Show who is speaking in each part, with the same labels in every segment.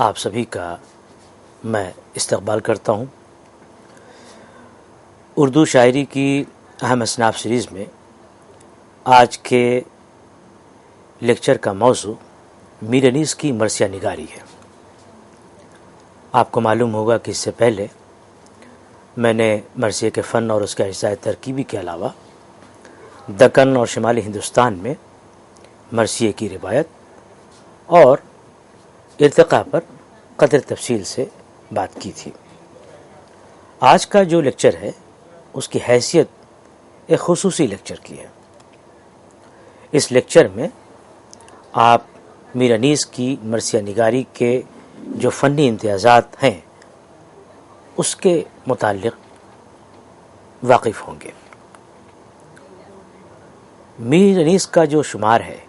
Speaker 1: آپ سبھی کا میں استقبال کرتا ہوں۔ اردو شاعری کی اہم اصناف سیریز میں آج کے لیکچر کا موضوع میر انیس کی مرثیہ نگاری ہے۔ آپ کو معلوم ہوگا کہ اس سے پہلے میں نے مرثیے کے فن اور اس کے اجزاء ترکیبی کے علاوہ دکن اور شمالی ہندوستان میں مرثیے کی روایت اور ارتقاء پر قدر تفصیل سے بات کی تھی۔ آج کا جو لیکچر ہے اس کی حیثیت ایک خصوصی لیکچر کی ہے۔ اس لیکچر میں آپ میر انیس کی مرثیہ نگاری کے جو فنی امتیازات ہیں اس کے متعلق واقف ہوں گے۔ میر انیس کا جو شمار ہے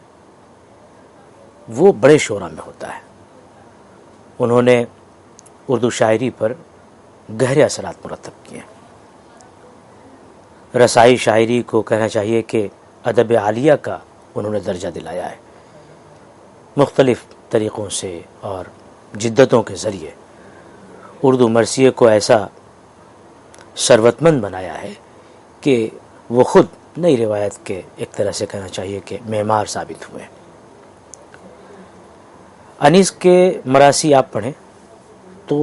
Speaker 1: وہ بڑے شعراء میں ہوتا ہے۔ انہوں نے اردو شاعری پر گہرے اثرات مرتب کیے ہیں۔ رسائی شاعری کو کہنا چاہیے کہ ادب عالیہ کا انہوں نے درجہ دلایا ہے۔ مختلف طریقوں سے اور جدتوں کے ذریعے اردو مرثیے کو ایسا ثروت مند بنایا ہے کہ وہ خود نئی روایت کے ایک طرح سے کہنا چاہیے کہ معمار ثابت ہوئے۔ انیس کے مراثی آپ پڑھیں تو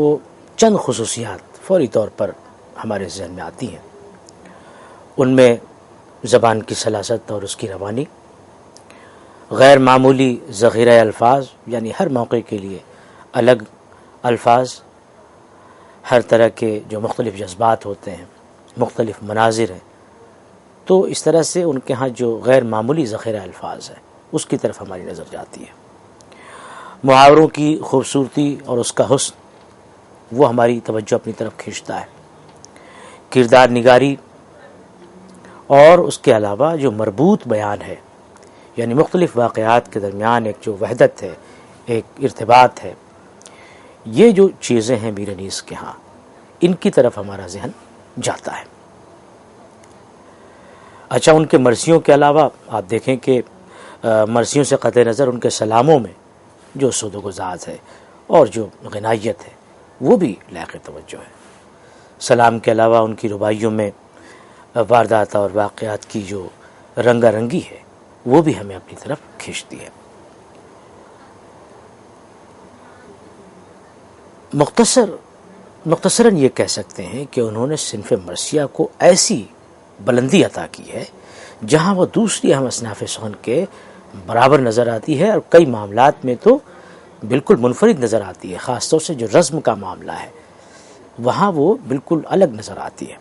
Speaker 1: چند خصوصیات فوری طور پر ہمارے ذہن میں آتی ہیں۔ ان میں زبان کی سلاست اور اس کی روانی، غیر معمولی ذخیرہ الفاظ، یعنی ہر موقع کے لیے الگ الفاظ، ہر طرح کے جو مختلف جذبات ہوتے ہیں، مختلف مناظر ہیں، تو اس طرح سے ان کے ہاں جو غیر معمولی ذخیرہ الفاظ ہے اس کی طرف ہماری نظر جاتی ہے۔ محاوروں کی خوبصورتی اور اس کا حسن وہ ہماری توجہ اپنی طرف کھینچتا ہے۔ کردار نگاری اور اس کے علاوہ جو مربوط بیان ہے، یعنی مختلف واقعات کے درمیان ایک جو وحدت ہے، ایک ارتباط ہے، یہ جو چیزیں ہیں میر انیس کے ہاں، ان کی طرف ہمارا ذہن جاتا ہے۔ اچھا، ان کے مرثیوں کے علاوہ آپ دیکھیں کہ مرثیوں سے قطع نظر ان کے سلاموں میں جو سود و گزاز ہے اور جو غنائیت ہے وہ بھی لائق توجہ ہے۔ سلام کے علاوہ ان کی رباعیوں میں واردات اور واقعات کی جو رنگا رنگی ہے وہ بھی ہمیں اپنی طرف کھینچتی ہے۔ مختصراً یہ کہہ سکتے ہیں کہ انہوں نے صنف مرثیہ کو ایسی بلندی عطا کی ہے جہاں وہ دوسری اہم اصناف سخن کے برابر نظر آتی ہے، اور کئی معاملات میں تو بالکل منفرد نظر آتی ہے۔ خاص طور سے جو رزم کا معاملہ ہے وہاں وہ بالکل الگ نظر آتی ہے۔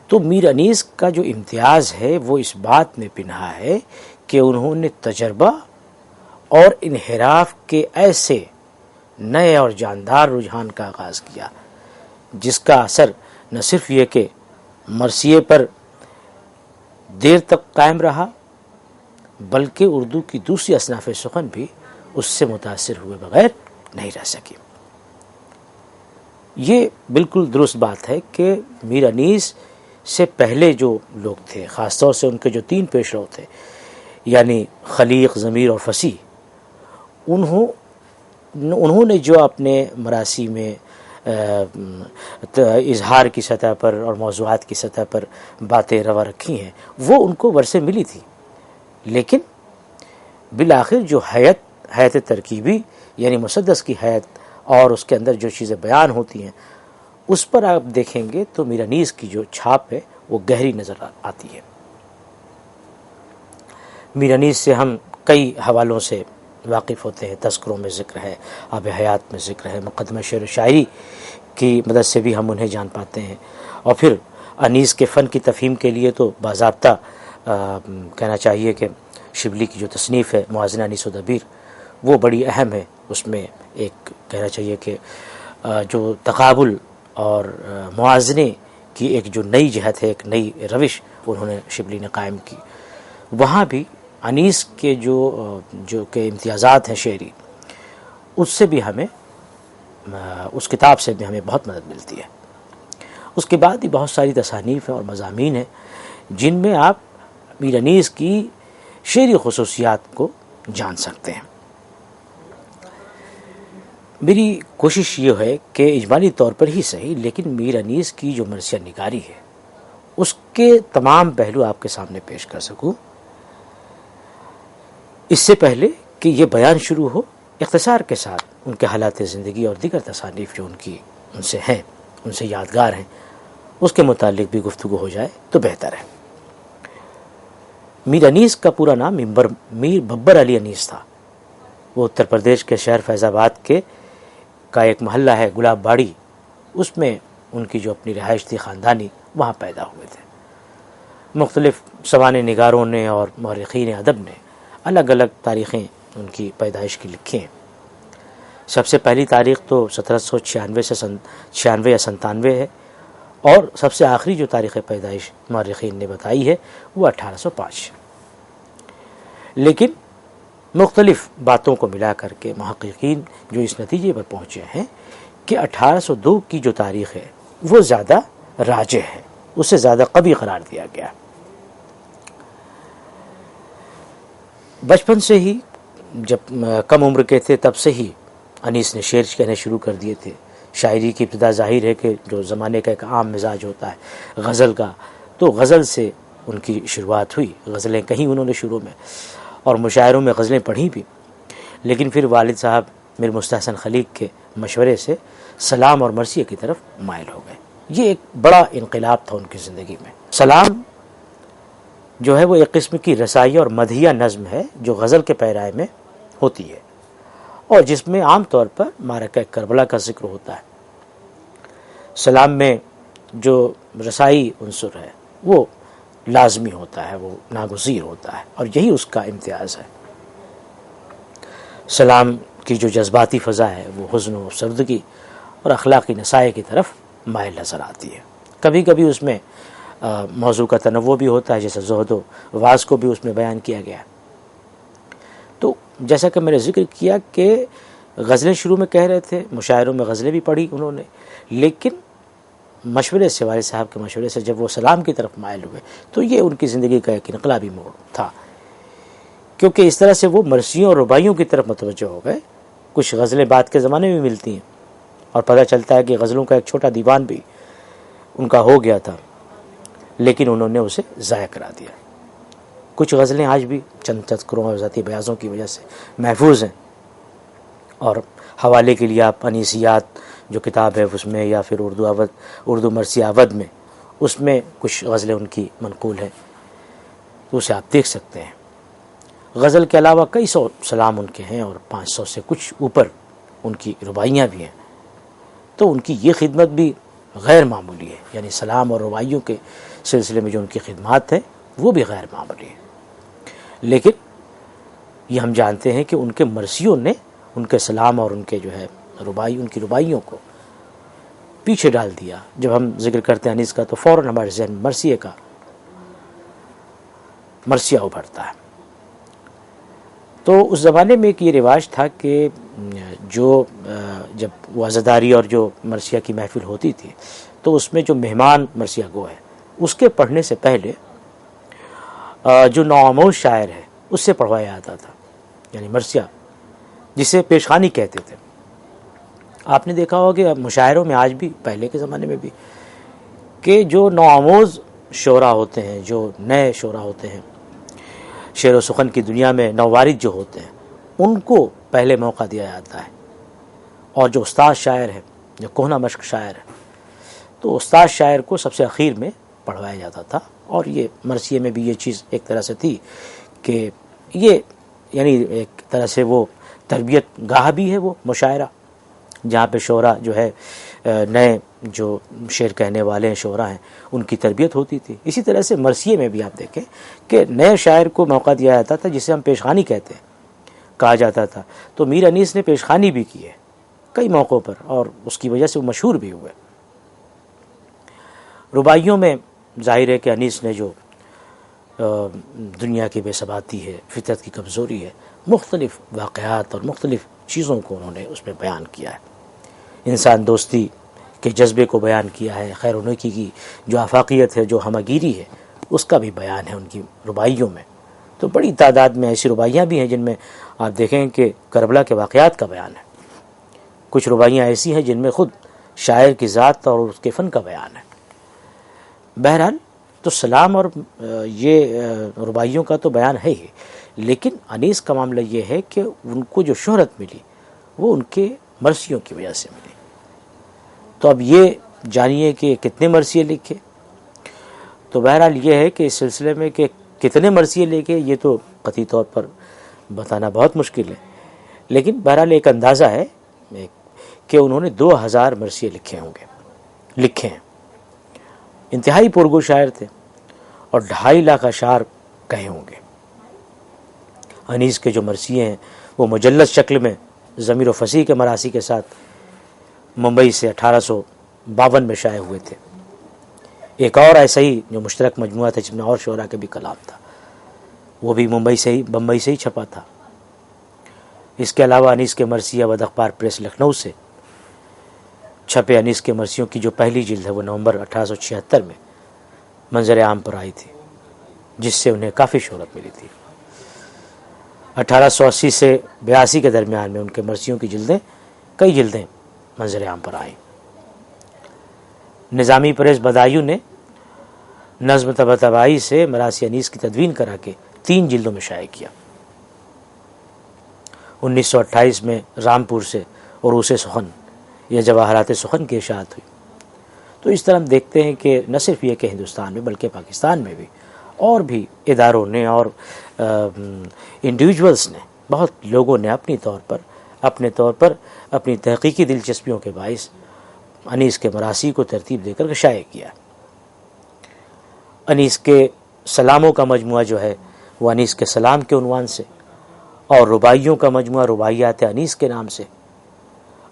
Speaker 1: تو میر انیس کا جو امتیاز ہے وہ اس بات میں پنہا ہے کہ انہوں نے تجربہ اور انحراف کے ایسے نئے اور جاندار رجحان کا آغاز کیا جس کا اثر نہ صرف یہ کہ مرثیے پر دیر تک قائم رہا بلکہ اردو کی دوسری اصناف سخن بھی اس سے متاثر ہوئے بغیر نہیں رہ سکی۔ یہ بالکل درست بات ہے کہ میر انیس سے پہلے جو لوگ تھے، خاص طور سے ان کے جو تین پیشرو تھے، یعنی خلیق، ضمیر اور فصیح، انہوں نے جو اپنے مراثی میں اظہار کی سطح پر اور موضوعات کی سطح پر باتیں روا رکھی ہیں وہ ان کو ورثے ملی تھی، لیکن بالآخر جو حیت ترکیبی یعنی مسدس کی حیت اور اس کے اندر جو چیزیں بیان ہوتی ہیں اس پر آپ دیکھیں گے تو میر انیس کی جو چھاپ ہے وہ گہری نظر آتی ہے۔ میر انیس سے ہم کئی حوالوں سے واقف ہوتے ہیں۔ تذکروں میں ذکر ہے، آب حیات میں ذکر ہے، مقدمہ شعر و شاعری کی مدد سے بھی ہم انہیں جان پاتے ہیں، اور پھر انیس کے فن کی تفہیم کے لیے تو باضابطہ کہنا چاہیے کہ شبلی کی جو تصنیف ہے موازنہ انیس و دبیر وہ بڑی اہم ہے۔ اس میں ایک کہنا چاہیے کہ جو تقابل اور موازنے کی ایک جو نئی جہت ہے، ایک نئی روش انہوں نے شبلی نے قائم کی۔ وہاں بھی انیس کے جو کہ امتیازات ہیں شعری، اس سے بھی ہمیں اس کتاب سے بھی ہمیں بہت مدد ملتی ہے۔ اس کے بعد بھی بہت ساری تصانیف ہیں اور مضامین ہیں جن میں آپ میر انیس کی شعری خصوصیات کو جان سکتے ہیں۔ میری کوشش یہ ہے کہ اجمالی طور پر ہی صحیح لیکن میر انیس کی جو مرثیہ نگاری ہے اس کے تمام پہلو آپ کے سامنے پیش کر سکوں۔ اس سے پہلے کہ یہ بیان شروع ہو، اختصار کے ساتھ ان کے حالات زندگی اور دیگر تصانیف جو ان سے ہیں، ان سے یادگار ہیں، اس کے متعلق بھی گفتگو ہو جائے تو بہتر ہے۔ میر انیس کا پورا نام میر ببر علی انیس تھا۔ وہ اتر پردیش کے شہر فیض آباد کا ایک محلہ ہے گلاب باڑی، اس میں ان کی جو اپنی رہائش تھی خاندانی، وہاں پیدا ہوئے تھے۔ مختلف سوانح نگاروں نے اور مورخین ادب نے الگ الگ تاریخیں ان کی پیدائش کی لکھی ہیں۔ سب سے پہلی تاریخ تو 1796 سے 96 یا 97 ہے، اور سب سے آخری جو تاریخ پیدائش مورخین نے بتائی ہے وہ 1805۔ لیکن مختلف باتوں کو ملا کر کے محققین جو اس نتیجے پر پہنچے ہیں کہ 1802 کی جو تاریخ ہے وہ زیادہ راجح ہے، اسے زیادہ قوی قرار دیا گیا۔ بچپن سے ہی جب کم عمر کے تھے تب سے ہی انیس نے شعر کہنے شروع کر دیے تھے۔ شاعری کی ابتدا ظاہر ہے کہ جو زمانے کا ایک عام مزاج ہوتا ہے غزل کا، تو غزل سے ان کی شروعات ہوئی۔ غزلیں کہیں انہوں نے شروع میں، اور مشاعروں میں غزلیں پڑھی بھی، لیکن پھر والد صاحب میر مستحسن خلیق کے مشورے سے سلام اور مرثیے کی طرف مائل ہو گئے۔ یہ ایک بڑا انقلاب تھا ان کی زندگی میں۔ سلام جو ہے وہ ایک قسم کی رسائی اور مدحیہ نظم ہے جو غزل کے پیرائے میں ہوتی ہے، اور جس میں عام طور پر معرکہ کربلا کا ذکر ہوتا ہے۔ سلام میں جو رسائی عنصر ہے وہ لازمی ہوتا ہے، وہ ناگزیر ہوتا ہے، اور یہی اس کا امتیاز ہے۔ سلام کی جو جذباتی فضا ہے وہ حزن و افسردگی اور اخلاقی نصائح کی طرف مائل نظر آتی ہے۔ کبھی کبھی اس میں موضوع کا تنوع بھی ہوتا ہے، جیسے زہد و واز کو بھی اس میں بیان کیا گیا ہے۔ تو جیسا کہ میں نے ذکر کیا کہ غزلیں شروع میں کہہ رہے تھے، مشاعروں میں غزلیں بھی پڑھی انہوں نے، لیکن مشورے سے، والد صاحب کے مشورے سے جب وہ سلام کی طرف مائل ہوئے تو یہ ان کی زندگی کا ایک انقلابی موڑ تھا، کیونکہ اس طرح سے وہ مرثیوں اور رباعیوں کی طرف متوجہ ہو گئے۔ کچھ غزلیں بعد کے زمانے میں ملتی ہیں، اور پتہ چلتا ہے کہ غزلوں کا ایک چھوٹا دیوان بھی ان کا ہو گیا تھا، لیکن انہوں نے اسے ضائع کرا دیا۔ کچھ غزلیں آج بھی چند تذکروں اور ذاتی بیاضوں کی وجہ سے محفوظ ہیں، اور حوالے کے لیے آپ انیسیات جو کتاب ہے اس میں، یا پھر اردو مرثیہ اودھ میں، اس میں کچھ غزلیں ان کی منقول ہیں، تو اسے آپ دیکھ سکتے ہیں۔ غزل کے علاوہ کئی سو سلام ان کے ہیں، اور 500 سے کچھ اوپر ان کی رباعیاں بھی ہیں، تو ان کی یہ خدمت بھی غیر معمولی ہے، یعنی سلام اور رباعیوں کے سلسلے میں جو ان کی خدمات ہیں وہ بھی غیر معمولی ہیں۔ لیکن یہ ہم جانتے ہیں کہ ان کے مرثیوں نے ان کے سلام اور ان کے جو ہے ان کی رباعیوں کو پیچھے ڈال دیا۔ جب ہم ذکر کرتے ہیں انیس کا تو فوراً ہمارے ذہن مرثیہ ابھرتا ہے۔ تو اس زمانے میں ایک یہ رواج تھا کہ جب عزاداری اور جو مرثیہ کی محفل ہوتی تھی تو اس میں جو مہمان مرثیہ گو ہے اس کے پڑھنے سے پہلے جو نوآموز شاعر ہے اس سے پڑھوایا جاتا تھا، یعنی مرثیہ جسے پیشخوانی کہتے تھے۔ آپ نے دیکھا ہوگا کہ مشاعروں میں آج بھی، پہلے کے زمانے میں بھی، کہ جو نوآموز شعراء ہوتے ہیں، جو نئے شعراء ہوتے ہیں، شعر و سخن کی دنیا میں نووارد جو ہوتے ہیں، ان کو پہلے موقع دیا جاتا ہے، اور جو استاد شاعر ہے، جو کہنہ مشق شاعر ہے، تو استاد شاعر کو سب سے اخیر میں پڑھوایا جاتا تھا۔ اور یہ مرثیے میں بھی یہ چیز ایک طرح سے تھی کہ یہ یعنی ایک طرح سے وہ تربیت گاہ بھی ہے، وہ مشاعرہ جہاں پہ شعراء جو ہے نئے جو شعر کہنے والے ہیں شعراء ہیں ان کی تربیت ہوتی تھی۔ اسی طرح سے مرثیے میں بھی آپ دیکھیں کہ نئے شاعر کو موقع دیا جاتا تھا، جسے ہم پیشخوانی کہتے ہیں، کہا جاتا تھا۔ تو میر انیس نے پیشخوانی بھی کی ہے کئی موقعوں پر، اور اس کی وجہ سے وہ مشہور بھی ہوئے۔ رباعیوں میں ظاہر ہے کہ انیس نے جو دنیا کی بے ثباتی ہے، فطرت کی کمزوری ہے، مختلف واقعات اور مختلف چیزوں کو انہوں نے اس میں بیان کیا ہے۔ انسان دوستی کے جذبے کو بیان کیا ہے، خیر و نیکی کی جو آفاقیت ہے، جو ہمگیری ہے، اس کا بھی بیان ہے ان کی رباعیوں میں۔ تو بڑی تعداد میں ایسی رباعیاں بھی ہیں جن میں آپ دیکھیں کہ کربلا کے واقعات کا بیان ہے۔ کچھ رباعیاں ایسی ہیں جن میں خود شاعر کی ذات اور اس کے فن کا بیان ہے۔ بہرحال تو سلام اور یہ رباعیوں کا تو بیان ہے ہی، لیکن انیس کا معاملہ یہ ہے کہ ان کو جو شہرت ملی وہ ان کے مرثیوں کی وجہ سے ملی۔ تو اب یہ جانیے کہ کتنے مرثیے لکھے۔ تو بہرحال یہ ہے کہ اس سلسلے میں کہ کتنے مرثیے لکھے یہ تو قطعی طور پر بتانا بہت مشکل ہے، لیکن بہرحال ایک اندازہ ہے کہ انہوں نے 2000 مرثیے لکھے ہیں۔ انتہائی پرگو شاعر تھے اور 2.5 لاکھ اشعار کہے ہوں گے۔ انیس کے جو مرثیے ہیں وہ مجلد شکل میں ضمیر و فصیح کے مراثی کے ساتھ ممبئی سے 1852 میں شائع ہوئے تھے۔ ایک اور ایسا ہی جو مشترک مجموعہ تھا جس میں اور شعراء کے بھی کلام تھا، وہ بھی بمبئی سے ہی چھپا تھا۔ اس کے علاوہ انیس کے مرثیہ ود اخبار پریس لکھنؤ سے چھپے انیس کے مرثیوں کی جو پہلی جلد ہے وہ نومبر 1876 میں منظر عام پر آئی تھی، جس سے انہیں کافی شہرت ملی تھی۔ 1880 سے 82 کے درمیان میں ان کے مرثیوں کی کئی جلدیں منظر عام پر آئیں۔ نظامی پریس بدایوں نے نظم طباطبائی سے مراثی انیس کی تدوین کرا کے 3 جلدوں میں شائع کیا۔ 1928 میں رامپور سے عروس سخن یا جواہرات سخن کی اشاعت ہوئی۔ تو اس طرح ہم دیکھتے ہیں کہ نہ صرف یہ کہ ہندوستان میں بلکہ پاکستان میں بھی اور بھی اداروں نے اور انڈیویجولز نے، بہت لوگوں نے اپنے طور پر اپنی تحقیقی دلچسپیوں کے باعث انیس کے مراثی کو ترتیب دے کر شائع کیا۔ انیس کے سلاموں کا مجموعہ جو ہے وہ انیس کے سلام کے عنوان سے، اور رباعیوں کا مجموعہ رباعیات انیس کے نام سے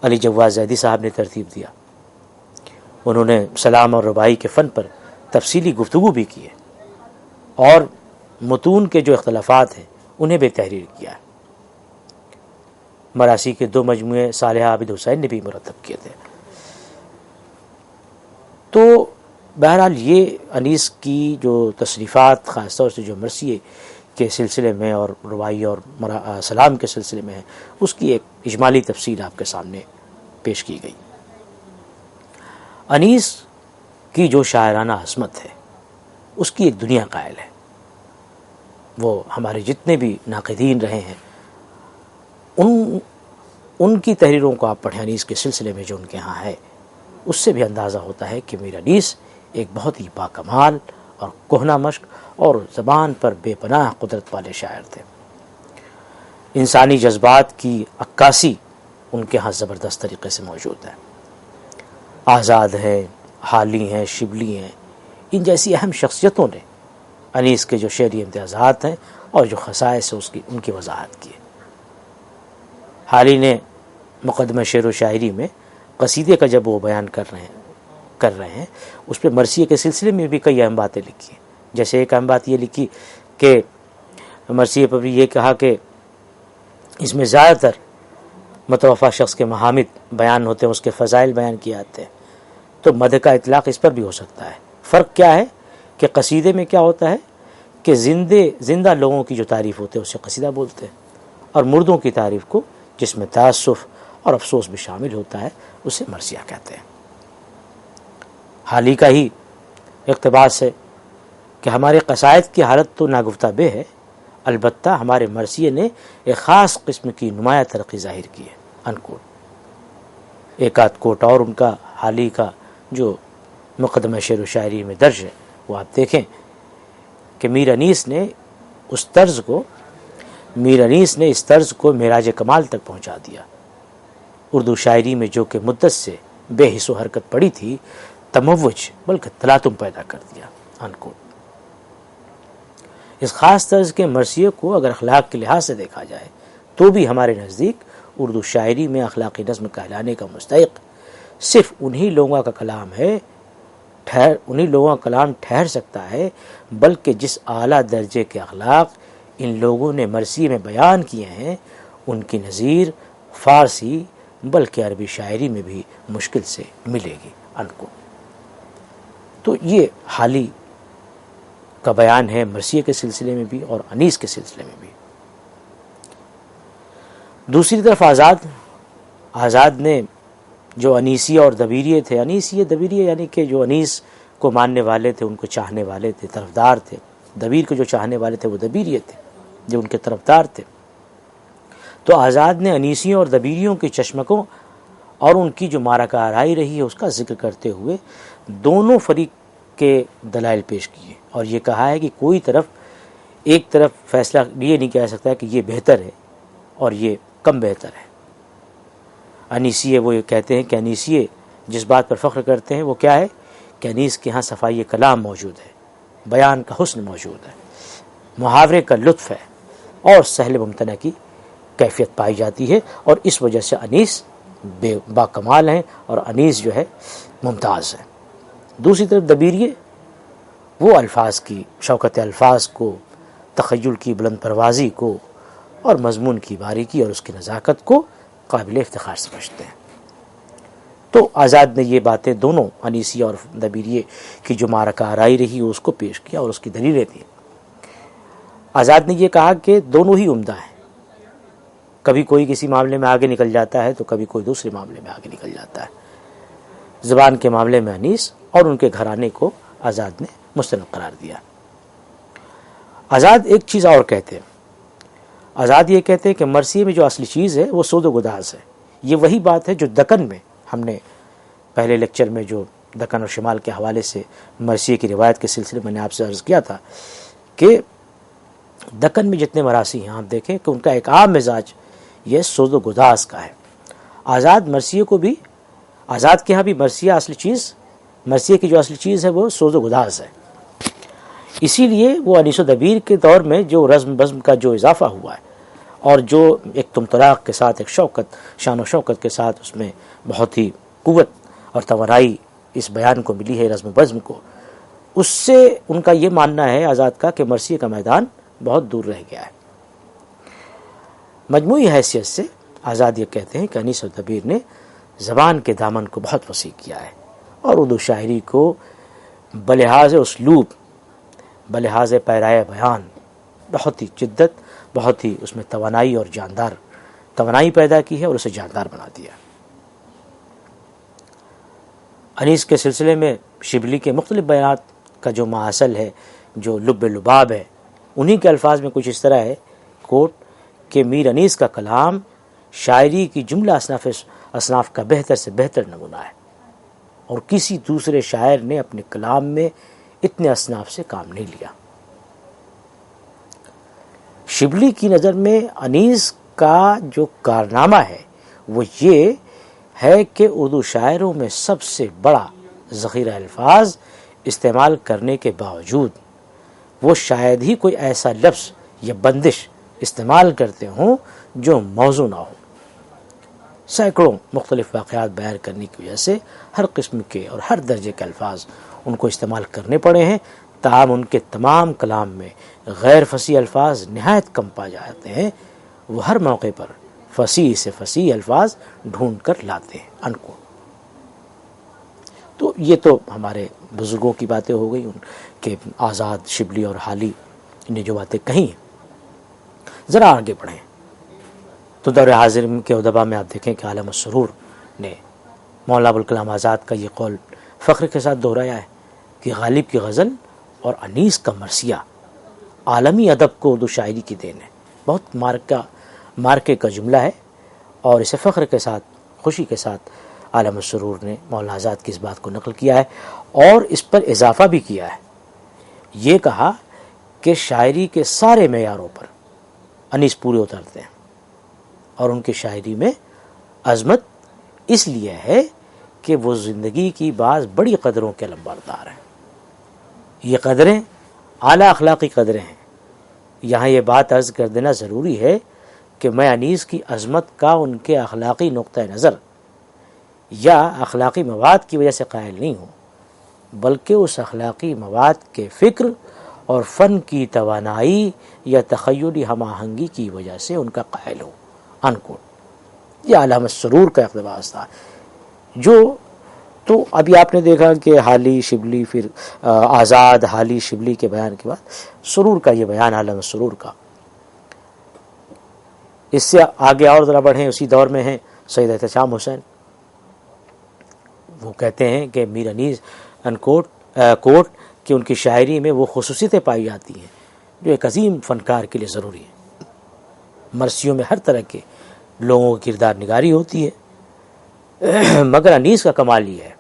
Speaker 1: علی جواد زیدی صاحب نے ترتیب دیا۔ انہوں نے سلام اور رباعی کے فن پر تفصیلی گفتگو بھی کی ہے اور متون کے جو اختلافات ہیں انہیں بھی تحریر کیا ہے۔ مراثی کے 2 مجموعے صالح عابد حسین نے بھی مرتب کیے تھے۔ تو بہرحال یہ انیس کی جو تصنیفات خاص طور سے جو مرثیے کے سلسلے میں اور رباعی اور سلام کے سلسلے میں ہے، اس کی ایک اجمالی تفصیل آپ کے سامنے پیش کی گئی۔ انیس کی جو شاعرانہ عظمت ہے اس کی ایک دنیا قائل ہے۔ وہ ہمارے جتنے بھی ناقدین رہے ہیں ان کی تحریروں کو آپ پڑھیں انیس کے سلسلے میں جو ان کے ہاں ہے، اس سے بھی اندازہ ہوتا ہے کہ میر انیس ایک بہت ہی باکمال اور کہنہ مشق اور زبان پر بے پناہ قدرت والے شاعر تھے۔ انسانی جذبات کی عکاسی ان کے ہاں زبردست طریقے سے موجود ہے۔ آزاد ہیں، حالی ہیں، شبلی ہیں، ان جیسی اہم شخصیتوں نے انیس کے جو شعری امتیازات ہیں اور جو خصائص ہیں ان کی وضاحت کی ہے۔ حالی نے مقدمہ شعر و شاعری میں قصیدے کا جب وہ بیان کر رہے ہیں اس پہ مرثیے کے سلسلے میں بھی کئی اہم باتیں لکھی ہیں۔ جیسے ایک اہم بات یہ لکھی کہ مرثیے پر یہ کہا کہ اس میں زیادہ تر متوفا شخص کے محامد بیان ہوتے ہیں، اس کے فضائل بیان کیے جاتے ہیں، تو مدح کا اطلاق اس پر بھی ہو سکتا ہے۔ فرق کیا ہے کہ قصیدے میں کیا ہوتا ہے کہ زندہ لوگوں کی جو تعریف ہوتے ہے اسے قصیدہ بولتے ہیں، اور مردوں کی تعریف کو جس میں تأسف اور افسوس بھی شامل ہوتا ہے اسے مرثیہ کہتے ہیں۔ حال ہی کا ہی اقتباس ہے کہ ہمارے قصائد کی حالت تو ناگفتہ بے ہے، البتہ ہمارے مرثیے نے ایک خاص قسم کی نمایاں ترقی ظاہر کی ہے، انکوٹ۔ ایک آدھ کوٹ اور ان کا حال ہی کا جو مقدمہ شعر و شاعری میں درج ہے وہ آپ دیکھیں کہ میر انیس نے اس طرز کو معراج کمال تک پہنچا دیا۔ اردو شاعری میں جو کہ مدت سے بے حس و حرکت پڑی تھی، تموج بلکہ تلاطم پیدا کر دیا، انکوٹ۔ اس خاص طرز کے مرثیے کو اگر اخلاق کے لحاظ سے دیکھا جائے تو بھی ہمارے نزدیک اردو شاعری میں اخلاقی نظم کہلانے کا مستحق صرف انہی لوگوں کا کلام ٹھہر سکتا ہے، بلکہ جس اعلیٰ درجے کے اخلاق ان لوگوں نے مرثیے میں بیان کیے ہیں ان کی نظیر فارسی بلکہ عربی شاعری میں بھی مشکل سے ملے گی، انکوٹ۔ تو یہ حالی کا بیان ہے مرثیے کے سلسلے میں بھی اور انیس کے سلسلے میں بھی۔ دوسری طرف آزاد نے جو انیسیہ اور دبیریے تھے، انیسیہ دبیریے یعنی کہ جو انیس کو ماننے والے تھے، ان کو چاہنے والے تھے، طرفدار تھے، دبیر کو جو چاہنے والے تھے وہ دبیریے تھے جو ان کے طرفدار تھے. تو آزاد نے انیسیوں اور دبیریوں کی چشمکوں اور ان کی جو معرکہ آرائی رہی ہے اس کا ذکر کرتے ہوئے دونوں فریق کے دلائل پیش کیے، اور یہ کہا ہے کہ کوئی ایک طرف فیصلہ یہ نہیں کہہ سکتا کہ یہ بہتر ہے اور یہ کم بہتر ہے. انیسیے وہ یہ کہتے ہیں کہ انیسیے جس بات پر فخر کرتے ہیں وہ کیا ہے کہ انیس کے ہاں صفائی کلام موجود ہے، بیان کا حسن موجود ہے، محاورے کا لطف ہے اور سہل ممتنع کی کیفیت پائی جاتی ہے، اور اس وجہ سے انیس با کمال ہیں اور انیس جو ہے ممتاز ہے. دوسری طرف دبیریے وہ الفاظ کی شوکت الفاظ کو، تخیل کی بلند پروازی کو اور مضمون کی باریکی اور اس کی نزاکت کو قابل افتخار سمجھتے ہیں. تو آزاد نے یہ باتیں دونوں انیسیہ اور دبیریے کی جو معرکہ آرائی رہی اس کو پیش کیا اور اس کی دلیلیں دیں. آزاد نے یہ کہا کہ دونوں ہی عمدہ ہیں، کبھی کوئی کسی معاملے میں آگے نکل جاتا ہے تو کبھی کوئی دوسرے معاملے میں آگے نکل جاتا ہے. زبان کے معاملے میں انیس اور ان کے گھرانے کو آزاد نے مستند قرار دیا. آزاد ایک چیز اور کہتے ہیں، آزاد یہ کہتے ہیں کہ مرثیے میں جو اصلی چیز ہے وہ سود و گداز ہے. یہ وہی بات ہے جو دکن میں ہم نے پہلے لیکچر میں جو دکن اور شمال کے حوالے سے مرثیے کی روایت کے سلسلے میں نے آپ سے عرض کیا تھا کہ دکن میں جتنے مراثی ہیں آپ دیکھیں کہ ان کا ایک عام مزاج یہ سود و گداز کا ہے. آزاد مرثیے کو بھی، آزاد کے ہاں بھی مرثیے کی جو اصلی چیز ہے وہ سود و گداز ہے. اسی لیے وہ انیس و دبیر کے دور میں جو رزم بزم کا جو اضافہ ہوا ہے اور جو ایک تمطراق کے ساتھ ایک شان و شوکت کے ساتھ اس میں بہت ہی قوت اور توانائی اس بیان کو ملی ہے رزم و بزم کو، اس سے ان کا یہ ماننا ہے آزاد کا کہ مرثیے کا میدان بہت دور رہ گیا ہے. مجموعی حیثیت سے آزاد یہ کہتے ہیں کہ انیس و دبیر نے زبان کے دامن کو بہت وسیع کیا ہے اور اردو شاعری کو بلحاظ اسلوب، بلحاظ پیرائے بیان بہت ہی جدت، بہت ہی اس میں توانائی اور توانائی پیدا کی ہے اور اسے جاندار بنا دیا. انیس کے سلسلے میں شبلی کے مختلف بیانات کا جو معاصل ہے، جو لب لباب ہے، انہی کے الفاظ میں کچھ اس طرح ہے کوٹ کہ میر انیس کا کلام شاعری کی جملہ اصناف کا بہتر سے بہتر نمونہ ہے، اور کسی دوسرے شاعر نے اپنے کلام میں اتنے اصناف سے کام نہیں لیا. شبلی کی نظر میں انیس کا جو کارنامہ ہے وہ یہ ہے کہ اردو شاعروں میں سب سے بڑا ذخیرہ الفاظ استعمال کرنے کے باوجود وہ شاید ہی کوئی ایسا لفظ یا بندش استعمال کرتے ہوں جو موزوں نہ ہو. سینکڑوں مختلف واقعات بیان کرنے کی وجہ سے ہر قسم کے اور ہر درجے کے الفاظ ان کو استعمال کرنے پڑے ہیں، تاہم ان کے تمام کلام میں غیر فصیح الفاظ نہایت کم پائے جاتے ہیں. وہ ہر موقع پر فصیح سے فصیح الفاظ ڈھونڈ کر لاتے ہیں ان کو. تو یہ تو ہمارے بزرگوں کی باتیں ہو گئی ان کہ آزاد، شبلی اور حالی نے جو باتیں کہیں. ذرا آگے بڑھیں تو دور حاضر کے ادبا میں آپ دیکھیں کہ عالم السرور نے مولانا ابوالکلام آزاد کا یہ قول فخر کے ساتھ دہرایا ہے کہ غالب کی غزل اور انیس کا مرثیہ عالمی ادب کو اردو شاعری کی دین ہے. بہت مارکے کا جملہ ہے اور اسے فخر کے ساتھ، خوشی کے ساتھ عالم السرور نے مولانا آزاد کی اس بات کو نقل کیا ہے اور اس پر اضافہ بھی کیا ہے. یہ کہا کہ شاعری کے سارے معیاروں پر انیس پورے اترتے ہیں اور ان کی شاعری میں عظمت اس لیے ہے کہ وہ زندگی کی بعض بڑی قدروں کے علمبردار ہیں. یہ قدریں اعلیٰ اخلاقی قدریں ہیں. یہاں یہ بات عرض کر دینا ضروری ہے کہ میں انیس کی عظمت کا ان کے اخلاقی نقطہ نظر یا اخلاقی مواد کی وجہ سے قائل نہیں ہوں، بلکہ اس اخلاقی مواد کے فکر اور فن کی توانائی یا تخیلی ہم آہنگی کی وجہ سے ان کا قائل ہوں. انکوٹ. یہ علامہ السرور کا اقتباس تھا. تو ابھی آپ نے دیکھا کہ حالی شبلی، پھر آزاد حالی شبلی کے بیان کے بعد سرور کا یہ بیان علامہ السرور کا. اس سے آگے اور ذرا بڑھیں، اسی دور میں ہیں سید احتشام حسین وہ کہتے ہیں کہ میر انیس کوٹ کہ ان کی شاعری میں وہ خصوصیتیں پائی جاتی ہیں جو ایک عظیم فنکار کے لیے ضروری ہیں۔ مرثیوں میں ہر طرح کے لوگوں کی کردار نگاری ہوتی ہے، مگر انیس کا کمال یہ ہے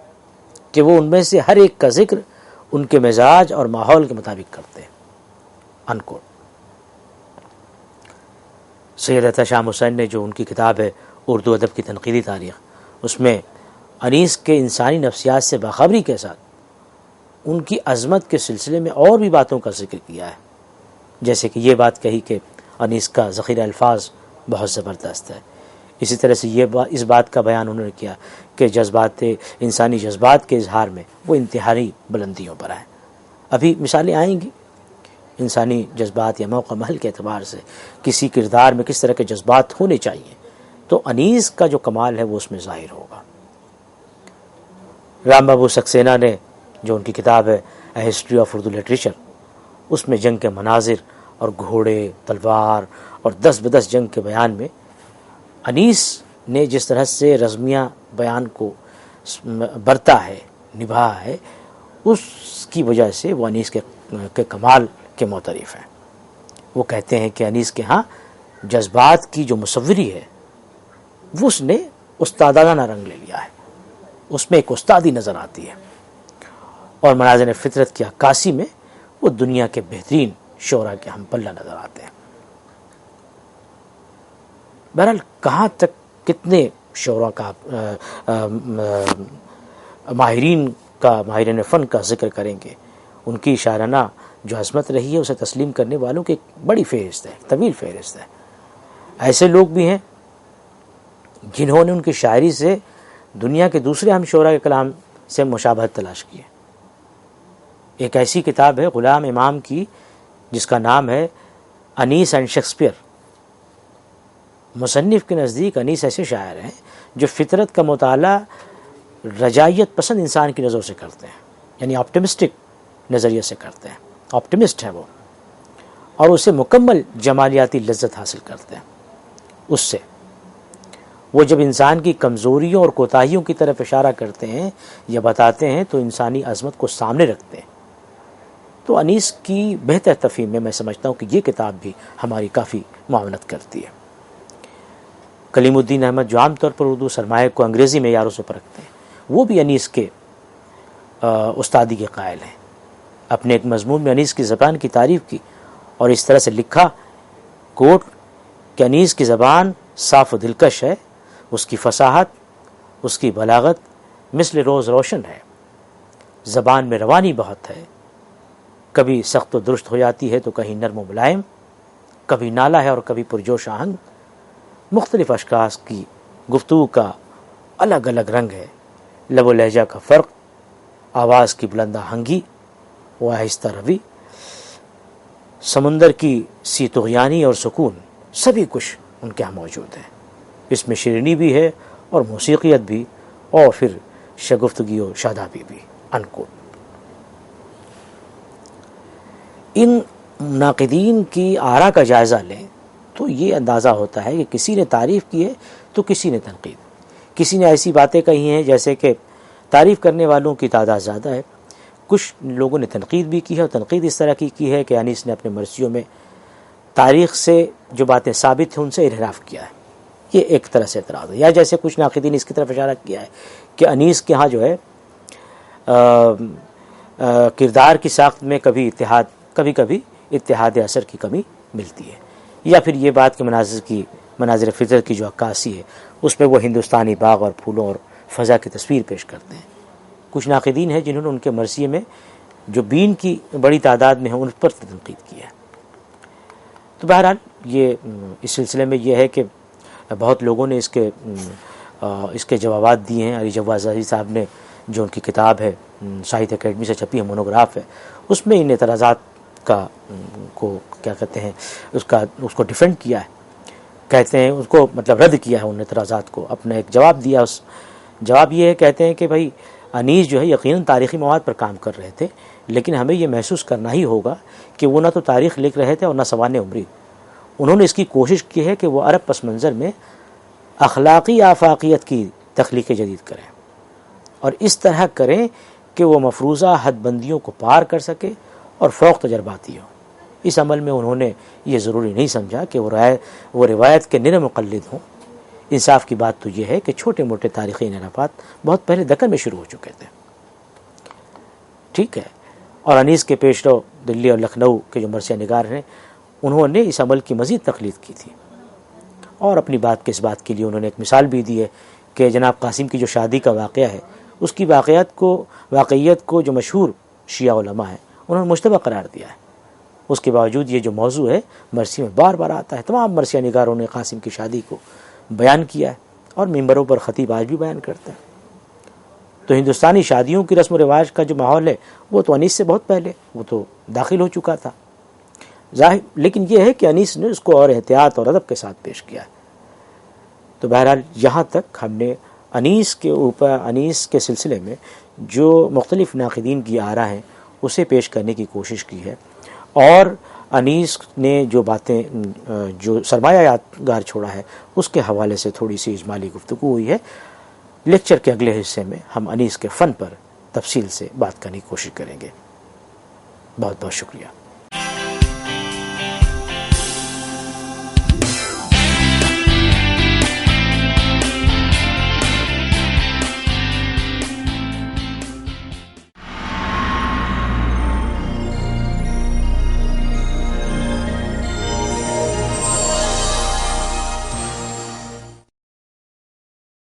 Speaker 1: کہ وہ ان میں سے ہر ایک کا ذکر ان کے مزاج اور ماحول کے مطابق کرتے ہیں۔ انکوٹ۔ سید احتشام حسین نے جو ان کی کتاب ہے اردو ادب کی تنقیدی تاریخ، اس میں انیس کے انسانی نفسیات سے باخبری کے ساتھ ان کی عظمت کے سلسلے میں اور بھی باتوں کا ذکر کیا ہے، جیسے کہ یہ بات کہی کہ انیس کا ذخیرہ الفاظ بہت زبردست ہے۔ اسی طرح سے اس بات کا بیان انہوں نے کیا کہ انسانی جذبات کے اظہار میں وہ انتہائی بلندیوں پر ہیں۔ ابھی مثالیں آئیں گی انسانی جذبات یا موقع محل کے اعتبار سے کسی کردار میں کس طرح کے جذبات ہونے چاہیے، تو انیس کا جو کمال ہے وہ اس میں ظاہر ہوگا۔ رام بابو سکسینہ نے جو ان کی کتاب ہے اے ہسٹری آف اردو لٹریچر، اس میں جنگ کے مناظر اور گھوڑے، تلوار اور 10 بدس جنگ کے بیان میں انیس نے جس طرح سے رزمیہ بیان کو برتا ہے، نبھا ہے، اس کی وجہ سے وہ انیس کے کمال کے معترف ہیں۔ وہ کہتے ہیں کہ انیس کے ہاں جذبات کی جو مصوری ہے وہ اس نے استادانہ رنگ لے لیا ہے، اس میں ایک استادی نظر آتی ہے، اور مناظر فطرت کی عکاسی میں وہ دنیا کے بہترین شعراء کے ہم پلہ نظر آتے ہیں۔ بہرحال کہاں تک کتنے شعراء کا ماہرین فن کا ذکر کریں گے، ان کی شاعرانہ جو عظمت رہی ہے اسے تسلیم کرنے والوں کی ایک بڑی فہرست ہے، طویل فہرست ہے۔ ایسے لوگ بھی ہیں جنہوں نے ان کی شاعری سے دنیا کے دوسرے اہم شعراء کے کلام سے مشابہت تلاش کی ہے۔ ایک ایسی کتاب ہے غلام امام کی جس کا نام ہے انیس اینڈ شیکسپیئر۔ مصنف کے نزدیک انیس ایسے شاعر ہیں جو فطرت کا مطالعہ رجائیت پسند انسان کی نظر سے کرتے ہیں، یعنی آپٹمسٹک نظریے سے کرتے ہیں، آپٹمسٹ ہے وہ، اور اسے مکمل جمالیاتی لذت حاصل کرتے ہیں۔ اس سے وہ جب انسان کی کمزوریوں اور کوتاہیوں کی طرف اشارہ کرتے ہیں یا بتاتے ہیں تو انسانی عظمت کو سامنے رکھتے ہیں۔ تو انیس کی بہتر تفہیم میں سمجھتا ہوں کہ یہ کتاب بھی ہماری کافی معاونت کرتی ہے۔ کلیم الدین احمد جو عام طور پر اردو سرمایہ کو انگریزی معیاروں سے پرکھتے ہیں، وہ بھی انیس کے استادی کے قائل ہیں۔ اپنے ایک مضمون میں انیس کی زبان کی تعریف کی اور اس طرح سے لکھا، کوٹ، کہ انیس کی زبان صاف و دلکش ہے، اس کی فصاحت، اس کی بلاغت مثل روز روشن ہے، زبان میں روانی بہت ہے، کبھی سخت و درست ہو جاتی ہے تو کہیں نرم و ملائم، کبھی نالا ہے اور کبھی پرجوش آہنگ، مختلف اشخاص کی گفتگو کا الگ الگ رنگ ہے، لب و لہجہ کا فرق، آواز کی بلند آہنگی و آہستہ روی، سمندر کی سی طغیانی اور سکون، سبھی کچھ ان کے ہاں موجود ہے۔ اس میں شیرینی بھی ہے اور موسیقیت بھی، اور پھر شگفتگی و شادابی بھی۔ انکوٹ۔ ان ناقدین کی آراء کا جائزہ لیں تو یہ اندازہ ہوتا ہے کہ کسی نے تعریف کی ہے تو کسی نے تنقید، کسی نے ایسی باتیں کہی ہیں جیسے کہ تعریف کرنے والوں کی تعداد زیادہ ہے، کچھ لوگوں نے تنقید بھی کی ہے، اور تنقید اس طرح کی ہے کہ انیس نے اپنے مرثیوں میں تاریخ سے جو باتیں ثابت ہیں ان سے انحراف کیا ہے، یہ ایک طرح سے اعتراض ہے۔ یا جیسے کچھ ناقدین اس کی طرف اشارہ کیا ہے کہ انیس کے ہاں جو ہے کردار کی ساخت میں کبھی کبھی اتحاد اثر کی کمی ملتی ہے، یا پھر یہ بات کہ مناظر فطرت کی جو عکاسی ہے اس میں وہ ہندوستانی باغ اور پھولوں اور فضا کی تصویر پیش کرتے ہیں۔ کچھ ناقدین ہیں جنہوں نے ان کے مرثیے میں جو بین کی بڑی تعداد میں ہیں ان پر تنقید کی ہے۔ تو بہرحال یہ اس سلسلے میں یہ ہے کہ بہت لوگوں نے اس کے جوابات دیے ہیں۔ علی جواز عزیز صاحب نے جو ان کی کتاب ہے ساہتیہ اکیڈمی سے چھپی ہے، مونوگراف ہے، اس میں ان اعتراضات کا کو کیا کہتے ہیں اس کو ڈیفینڈ کیا ہے، کہتے ہیں اس کو مطلب رد کیا ہے ان اعتراضات کو، اپنا ایک جواب دیا۔ اس جواب یہ ہے، کہتے ہیں کہ بھائی انیس جو ہے یقیناً تاریخی مواد پر کام کر رہے تھے، لیکن ہمیں یہ محسوس کرنا ہی ہوگا کہ وہ نہ تو تاریخ لکھ رہے تھے اور نہ سوانح عمری۔ انہوں نے اس کی کوشش کی ہے کہ وہ عرب پس منظر میں اخلاقی آفاقیت کی تخلیق جدید کریں، اور اس طرح کریں کہ وہ مفروضہ حد بندیوں کو پار کر سکے اور فوق تجرباتی ہو۔ اس عمل میں انہوں نے یہ ضروری نہیں سمجھا کہ وہ روایت کے نر مقلد ہوں۔ انصاف کی بات تو یہ ہے کہ چھوٹے موٹے تاریخی انحرافات بہت پہلے دکن میں شروع ہو چکے تھے، ٹھیک ہے، اور انیس کے پیشرو دلی اور لکھنؤ کے جو مرثیہ نگار ہیں انہوں نے اس عمل کی مزید تقلید کی تھی، اور اپنی بات کے اس بات کے لیے انہوں نے ایک مثال بھی دی ہے کہ جناب قاسم کی جو شادی کا واقعہ ہے اس کی واقعیت کو جو مشہور شیعہ علماء ہیں انہوں نے مشتبہ قرار دیا ہے۔ اس کے باوجود یہ جو موضوع ہے مرثی میں بار بار آتا ہے، تمام مرثیہ نگاروں نے قاسم کی شادی کو بیان کیا ہے، اور ممبروں پر خطیب آج بھی بیان کرتا ہے۔ تو ہندوستانی شادیوں کی رسم و رواج کا جو ماحول ہے وہ تو انیس سے بہت پہلے وہ تو داخل ہو چکا تھا ظاہر، لیکن یہ ہے کہ انیس نے اس کو اور احتیاط اور ادب کے ساتھ پیش کیا ہے۔ تو بہرحال یہاں تک ہم نے انیس کے سلسلے میں جو مختلف ناقدین کی آراء ہیں اسے پیش کرنے کی کوشش کی ہے، اور انیس نے جو باتیں جو سرمایہ یادگار چھوڑا ہے اس کے حوالے سے تھوڑی سی اجمالی گفتگو ہوئی ہے۔ لیکچر کے اگلے حصے میں ہم انیس کے فن پر تفصیل سے بات کرنے کی کوشش کریں گے۔ بہت بہت شکریہ۔